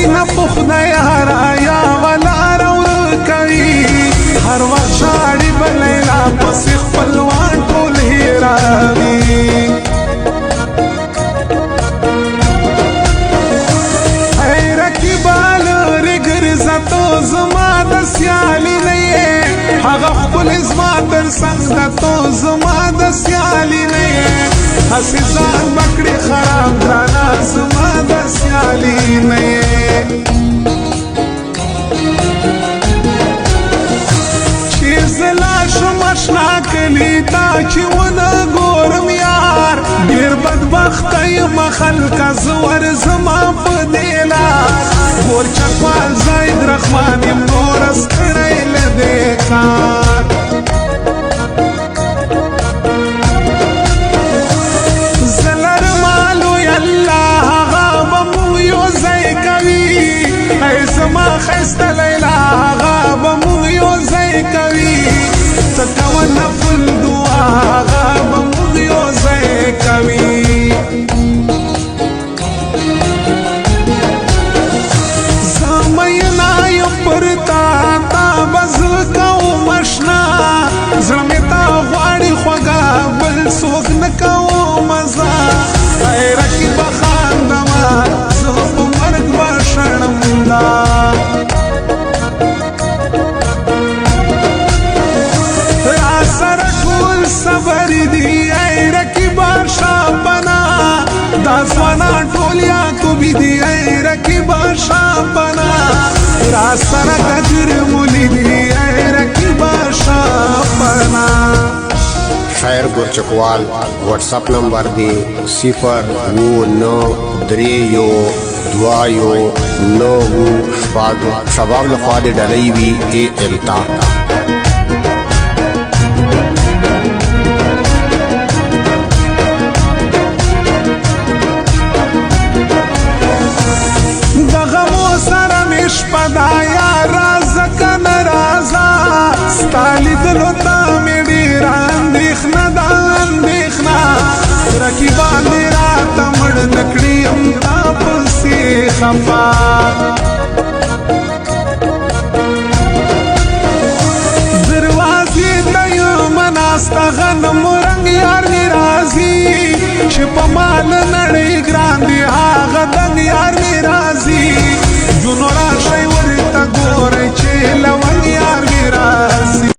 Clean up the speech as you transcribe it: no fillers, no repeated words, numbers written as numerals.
نه پخدای هرایا ولار ورکوي هر وخت شاړي بلیلا پس خپلوان ټول هیراوي اے رقیبال رګرزه تو زما د سیالي نه هغه خپل زما تر څنګ د تو زما د سیالي نه هسې ځان بکړې خراب ګرانه زما د سیالي نه چې زلا شم اشنا کلی تا چې ونه ګورم یار ډېر بدبخته یم خلکه زور زما په دې لار ګورچکوال زید رحمان یم نور ستړی له دې کار زما خسته لیلا هغه به مونږ یو ځای کوي ته کوه نفل دعا هغه به مونږ یو ځای کوي زه مینا یم پر تا تا به زه کوم اشنا زړه مې تا غواړي خوږه بل څوک نه کوم زه ای رقیبه خاندمه زه په مرګ به شړم دا صبر دی ای رقیبا شاپنا دا ځوانان ټول یعقوبی دی ای رقیبا شاپنا را سره کجر مولی دی ای رقیبا شاپنا شاعر ګورچکوال واٹس اپ نمبر دی 0931292 شباب لخوا دی ډلې وی ای التا شپدایا رازا کن رازا ستالی دلو تا می ډیر اندیخنا دا اندیخنا رقیبان دی راتا مړ نکړي ام تا پسې خفا دروازې ته یم ناسته غنم رنګ یار می راځي چې په مال نړۍ ګران دی هغه دنګ یار می راځي جنو راشي ورته ګورئ چې لونګ یار می راځي